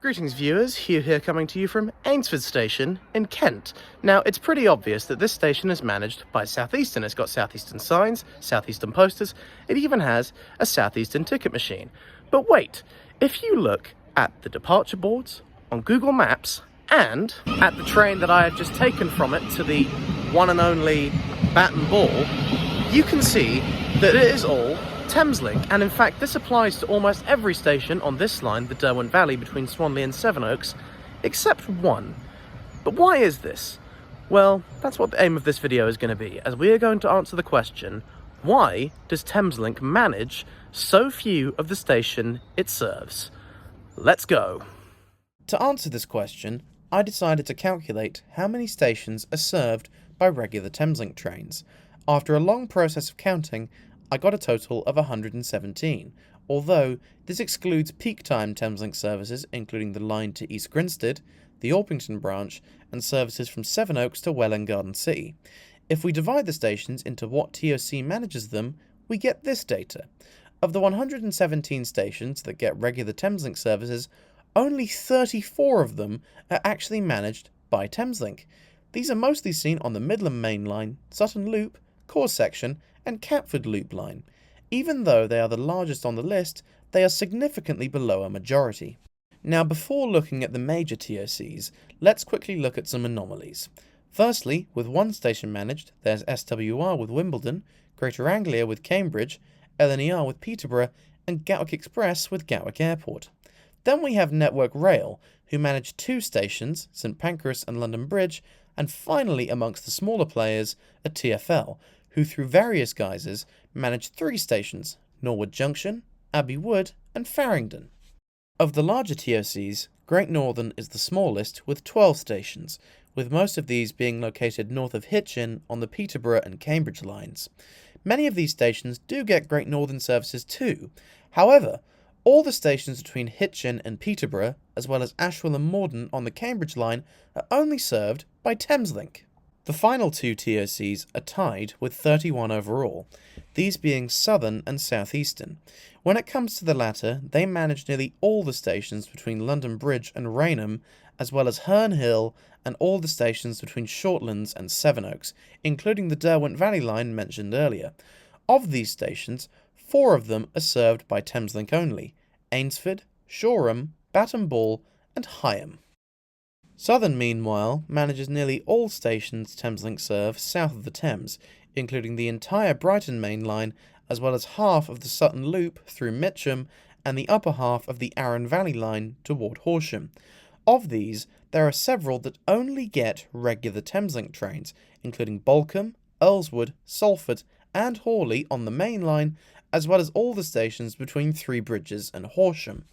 Greetings viewers, Hugh here coming to you from Ainsford Station in Kent. Now it's pretty obvious that this station is managed by Southeastern. It's got Southeastern signs, Southeastern posters, it even has a Southeastern ticket machine. But wait, if you look at the departure boards on Google Maps and at the train that I have just taken from it to the one and only Bat and Ball, you can see that it is all Thameslink, and in fact this applies to almost every station on this line, the Derwent Valley between Swanley and Sevenoaks, except one. But why is this? Well, that's what the aim of this video is going to be, as we are going to answer the question, why does Thameslink manage so few of the station it serves? Let's go! To answer this question, I decided to calculate how many stations are served by regular Thameslink trains. After a long process of counting, I got a total of 117, although this excludes peak time Thameslink services including the line to East Grinstead, the Orpington branch, and services from Sevenoaks to Welwyn Garden City. If we divide the stations into what TOC manages them, we get this data. Of the 117 stations that get regular Thameslink services, only 34 of them are actually managed by Thameslink. These are mostly seen on the Midland Main Line, Sutton Loop, Core Section, and Catford Loop line. Even though they are the largest on the list, they are significantly below a majority. Now before looking at the major TOCs, let's quickly look at some anomalies. Firstly, with one station managed, there's SWR with Wimbledon, Greater Anglia with Cambridge, LNER with Peterborough, and Gatwick Express with Gatwick Airport. Then we have Network Rail, who manage two stations, St Pancras and London Bridge, and finally amongst the smaller players, a TfL, who through various guises manage three stations, Norwood Junction, Abbey Wood, and Farringdon. Of the larger TOCs, Great Northern is the smallest with 12 stations, with most of these being located north of Hitchin on the Peterborough and Cambridge lines. Many of these stations do get Great Northern services too. However, all the stations between Hitchin and Peterborough, as well as Ashwell and Morden on the Cambridge line, are only served by Thameslink. The final two TOCs are tied with 31 overall, these being Southern and Southeastern. When it comes to the latter, they manage nearly all the stations between London Bridge and Rainham, as well as Herne Hill and all the stations between Shortlands and Sevenoaks, including the Derwent Valley line mentioned earlier. Of these stations, 4 of them are served by Thameslink only: Ainsford, Shoreham, Bat and Ball, and Higham. Southern, meanwhile, manages nearly all stations Thameslink serve south of the Thames, including the entire Brighton Main Line, as well as half of the Sutton Loop through Mitcham and the upper half of the Arun Valley Line toward Horsham. Of these, there are several that only get regular Thameslink trains, including Balcombe, Earlswood, Salford, and Hawley on the main line, as well as all the stations between Three Bridges and Horsham.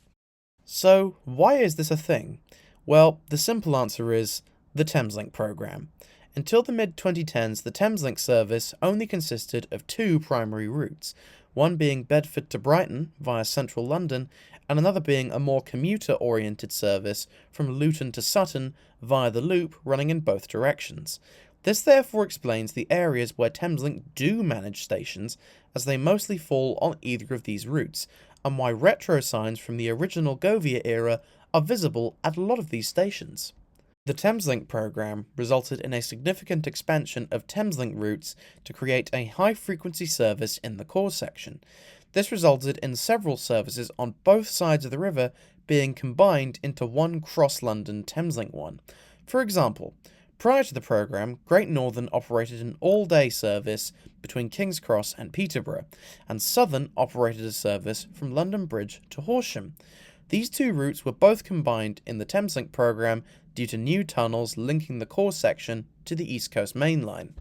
So, why is this a thing? Well, the simple answer is the Thameslink program. Until the mid-2010s, the Thameslink service only consisted of 2 primary routes, one being Bedford to Brighton via central London, and another being a more commuter-oriented service from Luton to Sutton via the Loop running in both directions. This therefore explains the areas where Thameslink do manage stations, as they mostly fall on either of these routes, and why retro signs from the original Govia era are visible at a lot of these stations. The Thameslink program resulted in a significant expansion of Thameslink routes to create a high-frequency service in the core section. This resulted in several services on both sides of the river being combined into one cross-London Thameslink one. For example, prior to the program, Great Northern operated an all-day service between King's Cross and Peterborough, and Southern operated a service from London Bridge to Horsham. These 2 routes were both combined in the Thameslink program due to new tunnels linking the core section to the East Coast Main Line.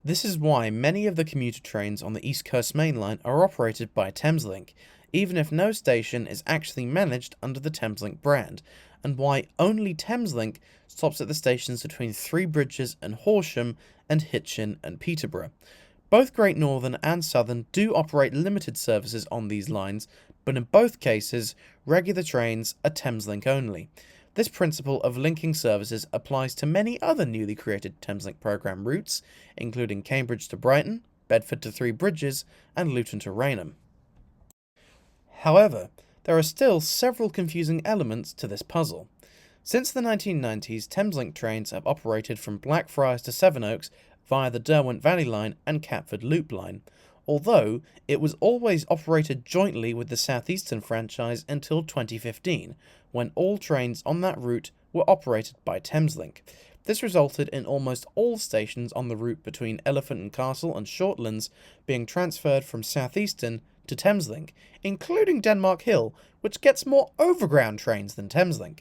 This is why many of the commuter trains on the East Coast Main Line are operated by Thameslink, even if no station is actually managed under the Thameslink brand, and why only Thameslink stops at the stations between Three Bridges and Horsham and Hitchin and Peterborough. Both Great Northern and Southern do operate limited services on these lines, but in both cases, regular trains are Thameslink only. This principle of linking services applies to many other newly created Thameslink program routes, including Cambridge to Brighton, Bedford to Three Bridges, and Luton to Rainham. However, there are still several confusing elements to this puzzle. Since the 1990s, Thameslink trains have operated from Blackfriars to Sevenoaks via the Derwent Valley Line and Catford Loop Line, although it was always operated jointly with the South Eastern franchise until 2015, when all trains on that route were operated by Thameslink. This resulted in almost all stations on the route between Elephant and Castle and Shortlands being transferred from South Eastern to Thameslink, including Denmark Hill, which gets more overground trains than Thameslink.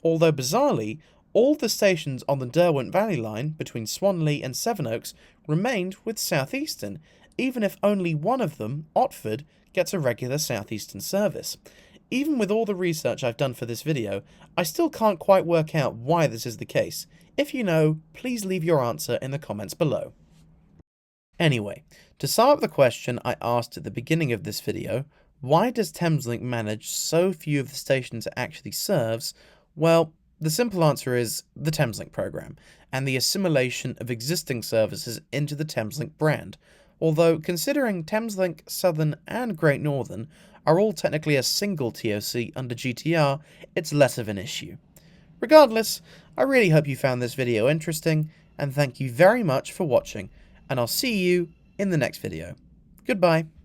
Although bizarrely, all the stations on the Derwent Valley Line between Swanley and Sevenoaks remained with South Eastern, even if only one of them, Otford, gets a regular South Eastern service. Even with all the research I've done for this video, I still can't quite work out why this is the case. If you know, please leave your answer in the comments below. Anyway, to sum up the question I asked at the beginning of this video, why does Thameslink manage so few of the stations it actually serves? Well, the simple answer is the Thameslink program, and the assimilation of existing services into the Thameslink brand, although considering Thameslink, Southern and Great Northern are all technically a single TOC under GTR, it's less of an issue. Regardless, I really hope you found this video interesting, and thank you very much for watching, and I'll see you in the next video. Goodbye.